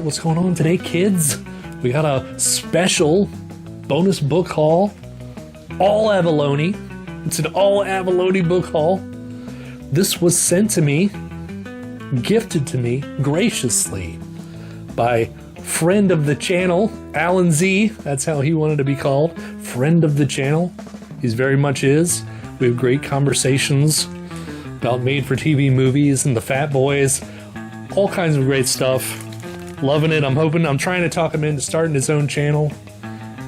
what's going on today, kids? We got a special bonus book haul. All Avallone. It's an all Avallone book haul. This was sent to me, gifted to me graciously by friend of the channel, Alan Z. That's how he wanted to be called. Friend of the channel. He's very much is. We have great conversations about made-for-TV movies and the Fat Boys. All kinds of great stuff. Loving it. I'm trying to talk him into starting his own channel.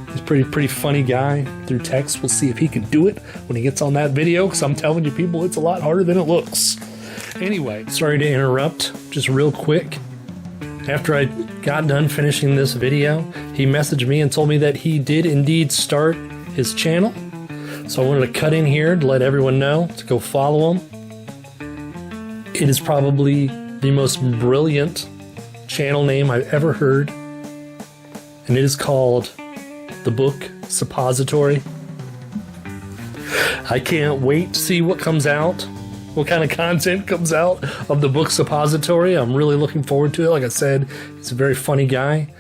He's a pretty funny guy through text. We'll see if he can do it when he gets on that video, because I'm telling you people, it's a lot harder than it looks. Anyway, sorry to interrupt. Just real quick. After I got done finishing this video, he messaged me and told me that he did indeed start his channel. So I wanted to cut in here to let everyone know to go follow him. It is probably the most brilliant channel name I've ever heard, and it is called The Book Suppository. I can't wait to see what comes out, what kind of content comes out of The Book Suppository. I'm really looking forward to it. Like I said, he's a very funny guy,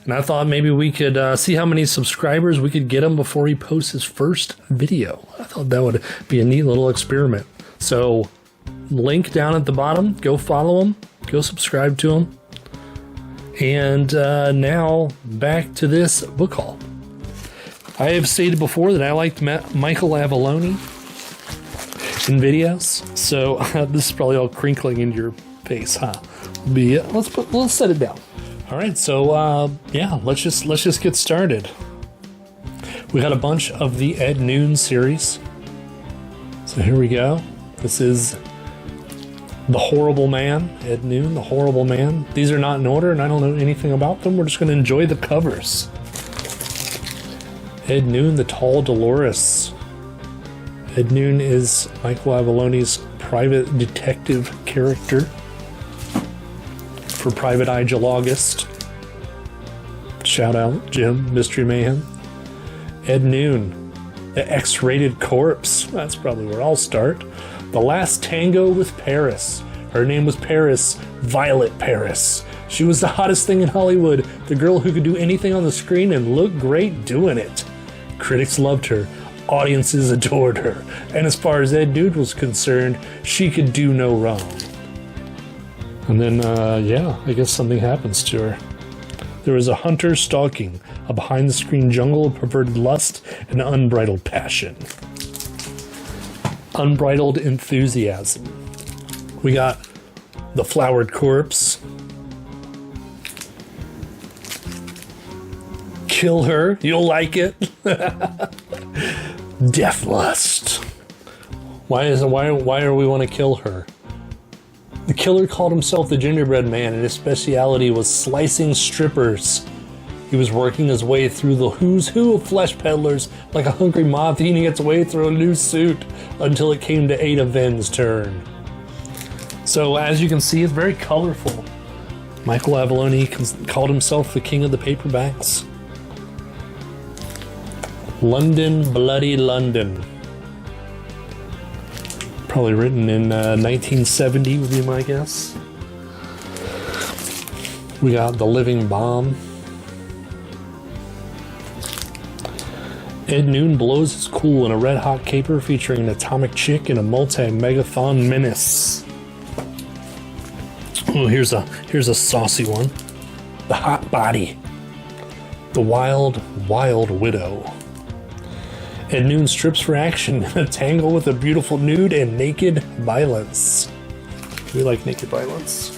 and I thought maybe we could see how many subscribers we could get him before he posts his first video. I thought that would be a neat little experiment. So link down at the bottom, go follow him, go subscribe to him. And now back to this book haul. I have stated before that I liked Michael Avallone in videos, so this is probably all crinkling into your face, huh? Let's set it down. All right, so yeah, let's just get started. We got a bunch of the Ed Noon series. So here we go. This is The Horrible Man, Ed Noon, The Horrible Man. These are not in order, and I don't know anything about them. We're just going to enjoy the covers. Ed Noon, The Tall Dolores. Ed Noon is Michael Avallone's private detective character for Private Eye August. Shout out, Jim, Mystery Man. Ed Noon, The X-Rated Corpse. That's probably where I'll start. The Last Tango with Paris. Her name was Paris, Violet Paris. She was the hottest thing in Hollywood, the girl who could do anything on the screen and look great doing it. Critics loved her, audiences adored her, and as far as Ed Noon was concerned, she could do no wrong. And then, yeah, I guess something happens to her. There is a hunter stalking a behind-the-screen jungle of perverted lust and unbridled passion. Unbridled enthusiasm. We got The Flowered Corpse. Kill her, you'll like it. Death Lust. Why are we want to kill her? The killer called himself the Gingerbread Man, and his speciality was slicing strippers. He was working his way through the who's who of flesh peddlers like a hungry moth eating its way through a new suit until it came to Ada Ven's turn. So as you can see, it's very colorful. Michael Avallone called himself the king of the paperbacks. London, Bloody London. Probably written in 1970 would be my guess. We got The Living Bomb. Ed Noon blows his cool in a red-hot caper featuring an atomic chick and a multi-megathon menace. Oh, here's a saucy one. The Hot Body. The Wild, Wild Widow. Ed Noon strips for action in a tangle with a beautiful nude and naked violence. We like naked violence.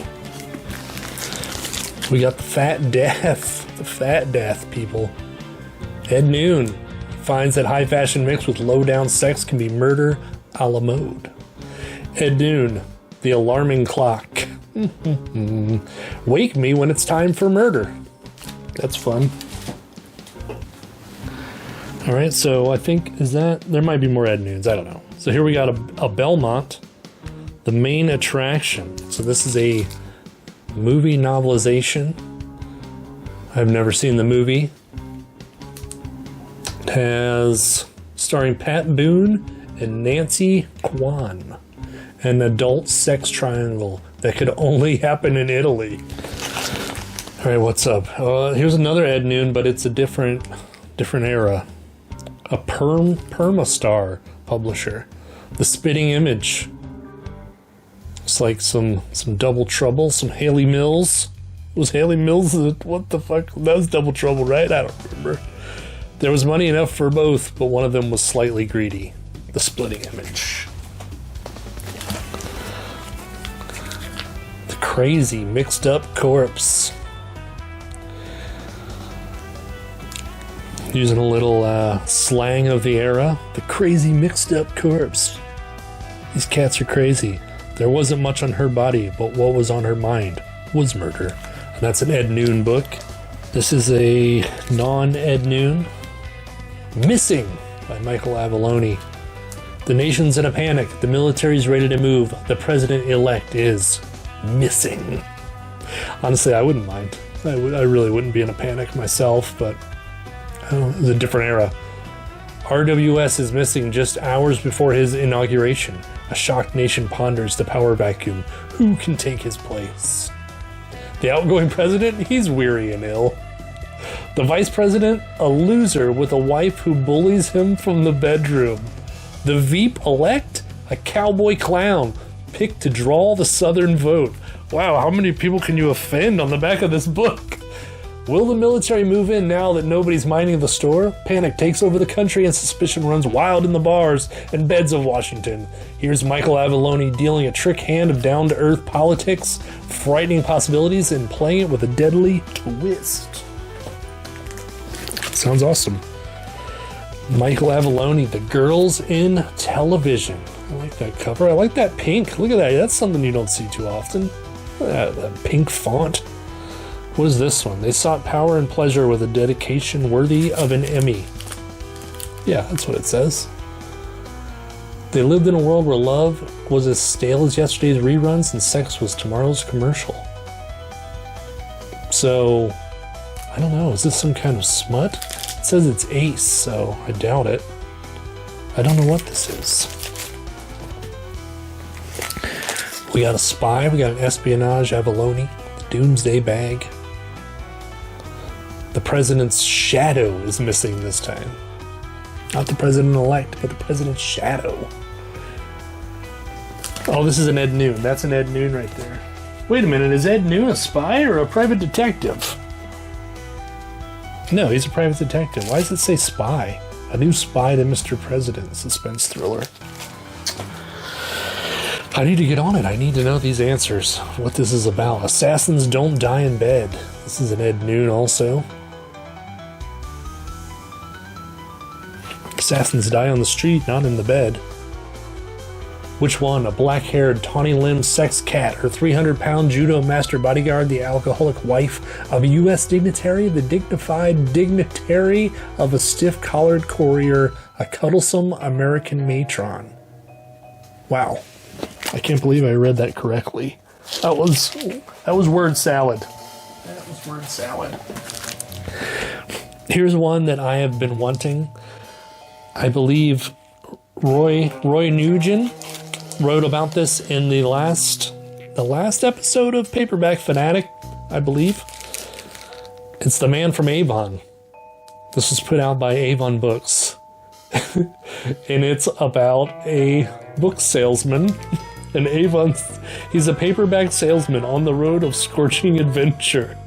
We got the Fat Death. The Fat Death, people. Ed Noon finds that high fashion mixed with low down sex can be murder a la mode. Ed Noon, The Alarming Clock. Wake me when it's time for murder. That's fun. All right, so I think, there might be more Ed Noons, I don't know. So here we got a Belmont, The Main Attraction. So this is a movie novelization. I've never seen the movie. It has starring Pat Boone and Nancy Kwan, an adult sex triangle that could only happen in Italy. All right, what's up? Here's another Ed Noon, but it's a different era. A Permastar publisher. The Spitting Image. It's like some Double Trouble, some Haley Mills. Was Haley Mills? What the fuck? That was Double Trouble, right? I don't remember. There was money enough for both, but one of them was slightly greedy. The Splitting Image. The Crazy Mixed Up Corpse. Using a little slang of the era. The Crazy Mixed Up Corpse. These cats are crazy. There wasn't much on her body, but what was on her mind was murder. And that's an Ed Noon book. This is a non-Ed Noon. Missing by Michael Avallone. The nation's in a panic. The military's ready to move. The president-elect is missing. Honestly, I wouldn't mind. I really wouldn't be in a panic myself, but it was a different era. RWS is missing just hours before his inauguration. A shocked nation ponders the power vacuum. Who can take his place? The outgoing president, he's weary and ill. The vice president, a loser with a wife who bullies him from the bedroom. The Veep-elect, a cowboy clown, picked to draw the Southern vote. Wow, how many people can you offend on the back of this book? Will the military move in now that nobody's minding the store? Panic takes over the country and suspicion runs wild in the bars and beds of Washington. Here's Michael Avallone dealing a trick hand of down-to-earth politics, frightening possibilities, and playing it with a deadly twist. Sounds awesome. Michael Avallone, The Girls in Television. I like that cover. I like that pink. Look at that. That's something you don't see too often. That pink font. What is this one? They sought power and pleasure with a dedication worthy of an Emmy. Yeah, that's what it says. They lived in a world where love was as stale as yesterday's reruns and sex was tomorrow's commercial. So, I don't know. Is this some kind of smut? It says it's Ace, so I doubt it. I don't know what this is. We got a spy. We got an Espionage Avallone. The Doomsday Bag. The president's shadow is missing this time. Not the president-elect, but the president's shadow. Oh, this is an Ed Noon. That's an Ed Noon right there. Wait a minute, is Ed Noon a spy or a private detective? No, he's a private detective. Why does it say spy? A new spy to Mr. President suspense thriller. I need to get on it. I need to know these answers. What this is about. Assassins don't die in bed. This is an Ed Noon also. Assassins die on the street, not in the bed. Which one? A black-haired, tawny-limbed sex cat, her 300-pound judo master bodyguard, the alcoholic wife of a U.S. dignitary, the dignified dignitary of a stiff-collared courier, a cuddlesome American matron. Wow. I can't believe I read that correctly. That was word salad. That was word salad. Here's one that I have been wanting. I believe Roy Nugent wrote about this in the last episode of Paperback Fanatic, I believe. It's The Man from Avon. This was put out by Avon Books. And it's about a book salesman. And he's a paperback salesman on the road of scorching adventure.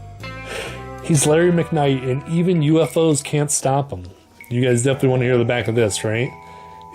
He's Larry McKnight, and even UFOs can't stop him. You guys definitely want to hear the back of this, right?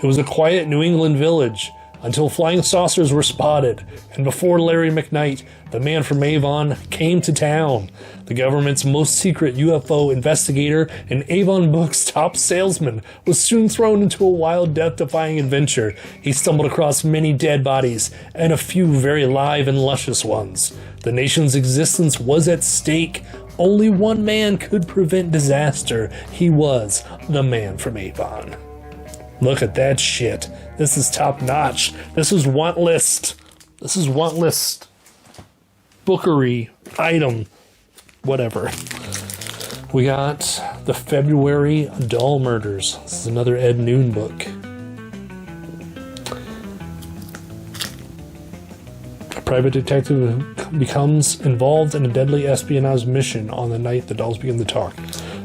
It was a quiet New England village until flying saucers were spotted, and before Larry McKnight, the man from Avon, came to town. The government's most secret UFO investigator and Avon Books' top salesman was soon thrown into a wild, death-defying adventure. He stumbled across many dead bodies and a few very live and luscious ones. The nation's existence was at stake. Only one man could prevent disaster. He was the man from Avon. Look at that shit. This is top notch. This is want list. This is want list. Bookery. Item. Whatever. We got the February Doll Murders. This is another Ed Noon book. A Private detective becomes involved in a deadly espionage mission on the night the dolls begin to talk.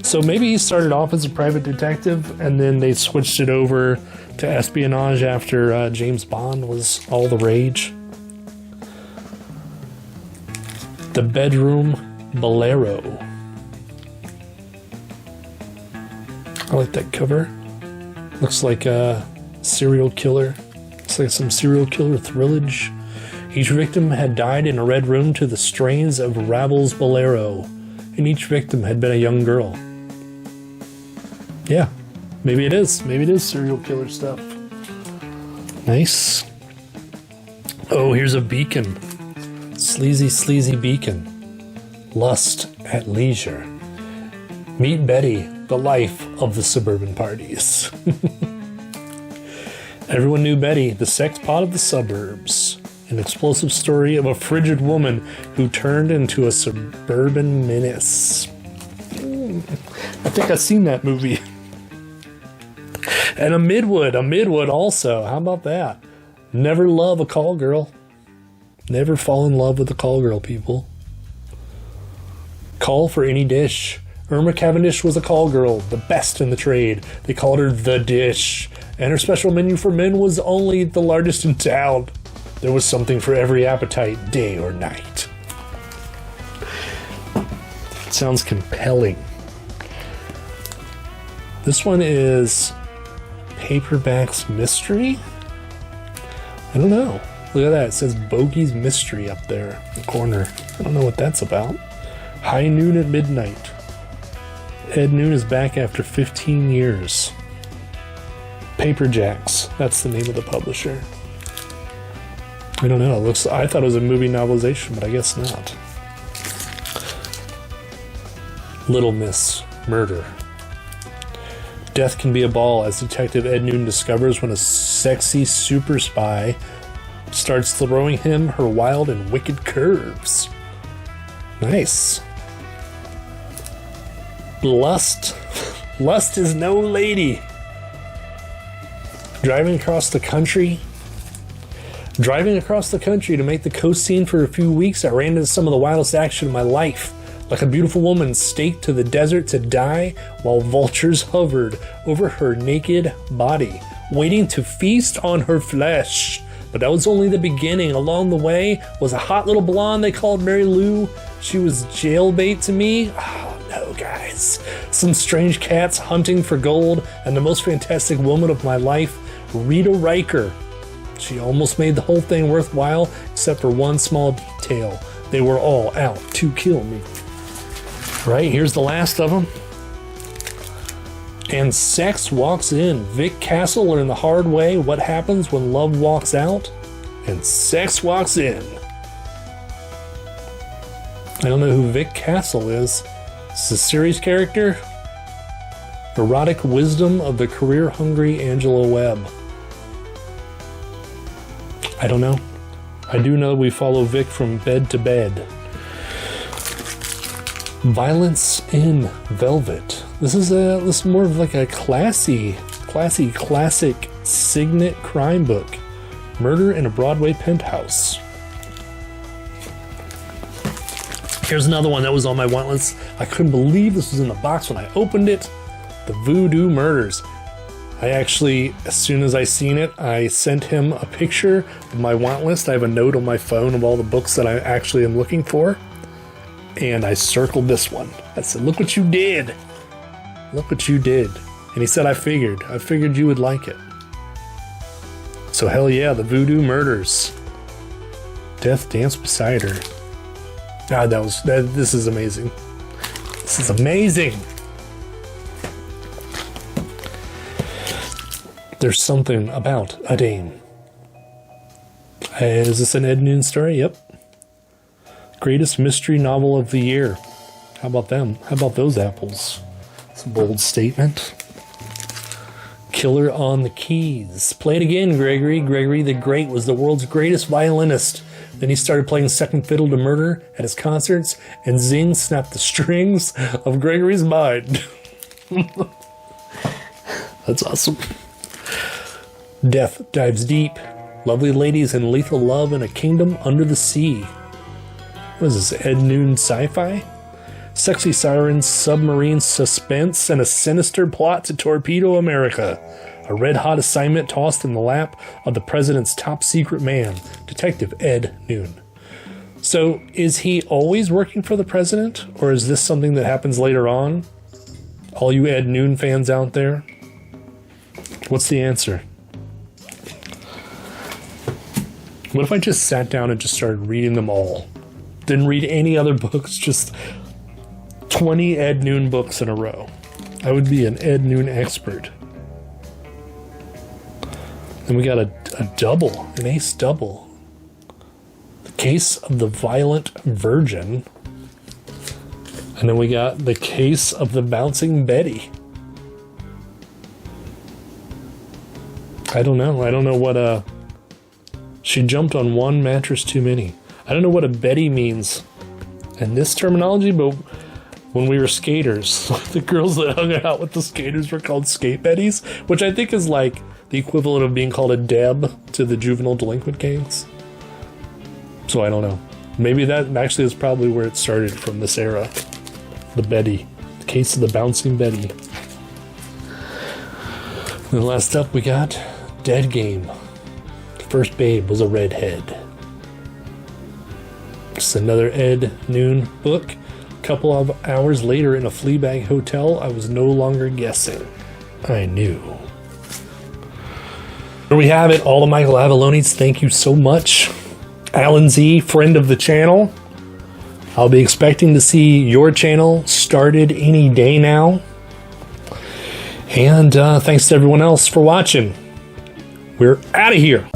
So maybe he started off as a private detective and then they switched it over to espionage after James Bond was all the rage. The Bedroom Bolero. I like that cover. Looks like a serial killer. Looks like some serial killer thrillage. Each victim had died in a red room to the strains of Ravel's Bolero, and each victim had been a young girl. Yeah, maybe it is. Maybe it is serial killer stuff. Nice. Oh, here's a beacon. Sleazy, sleazy beacon. Lust at leisure. Meet Betty, the life of the suburban parties. Everyone knew Betty, the sex pot of the suburbs. An explosive story of a frigid woman who turned into a suburban menace. I think I've seen that movie. And a midwood also. How about that? Never love a call girl. Never fall in love with a call girl, people. Call for any dish. Irma Cavendish was a call girl, the best in the trade. They called her the dish. And her special menu for men was only the largest in town. There was something for every appetite, day or night. It sounds compelling. This one is Paperbacks Mystery? I don't know. Look at that. It says Bogey's Mystery up there in the corner. I don't know what that's about. High Noon at Midnight. Ed Noon is back after 15 years. Paperjacks. That's the name of the publisher. I don't know. I thought it was a movie novelization, but I guess not. Little Miss Murder. Death can be a ball, as Detective Ed Noon discovers when a sexy super spy starts throwing him her wild and wicked curves. Nice. Lust. Lust is no lady. Driving across the country to make the coast scene for a few weeks, I ran into some of the wildest action of my life. Like a beautiful woman staked to the desert to die while vultures hovered over her naked body, waiting to feast on her flesh. But that was only the beginning. Along the way was a hot little blonde they called Mary Lou. She was jailbait to me. Oh no, guys. Some strange cats hunting for gold, and the most fantastic woman of my life, Rita Riker. She almost made the whole thing worthwhile, except for one small detail. They were all out to kill me. Right, here's the last of them. And sex walks in. Vic Castle learned the hard way what happens when love walks out, and sex walks in. I don't know who Vic Castle is. It's a series character. Erotic wisdom of the career-hungry Angela Webb. I don't know. I do know we follow Vic from bed to bed. Violence in Velvet. This is more of like a classic signet crime book. Murder in a Broadway Penthouse. Here's another one that was on my want list. I couldn't believe this was in the box when I opened it. The Voodoo Murders. I actually, as soon as I seen it, I sent him a picture of my want list. I have a note on my phone of all the books that I actually am looking for. And I circled this one. I said, look what you did. Look what you did. And he said, I figured you would like it. So hell yeah, the Voodoo Murders. Death Dance Beside Her. God, this is amazing. This is amazing. There's something about a dame. Is this an Ed Noon story? Yep. Greatest mystery novel of the year. How about them? How about those apples? It's a bold statement. Killer on the Keys. Play it again, Gregory. Gregory the Great was the world's greatest violinist. Then he started playing second fiddle to murder at his concerts, and zing snapped the strings of Gregory's mind. That's awesome. Death dives deep. Lovely ladies in lethal love in a kingdom under the sea. What is this, Ed Noon sci-fi? Sexy sirens, submarine suspense, and a sinister plot to torpedo America. A red-hot assignment tossed in the lap of the president's top secret man, Detective Ed Noon. So, is he always working for the president, or is this something that happens later on? All you Ed Noon fans out there, what's the answer? What if I just sat down and just started reading them all? Didn't read any other books, just 20 Ed Noon books in a row. I would be an Ed Noon expert. Then we got a double, an ace double. The Case of the Violent Virgin. And then we got The Case of the Bouncing Betty. I don't know. I don't know what she jumped on one mattress too many. I don't know what a Betty means in this terminology, but when we were skaters, the girls that hung out with the skaters were called skate Betties, which I think is like the equivalent of being called a Deb to the juvenile delinquent gangs. So I don't know. Maybe that actually is probably where it started from, this era. The Betty. The Case of the Bouncing Betty. And last up we got Dead Game. The first babe was a redhead. It's another Ed Noon book. A couple of hours later in a Fleabag hotel, I was no longer guessing. I knew. There we have it, all the Michael Avallones. Thank you so much. Alan Z, friend of the channel. I'll be expecting to see your channel started any day now. And thanks to everyone else for watching. We're out of here.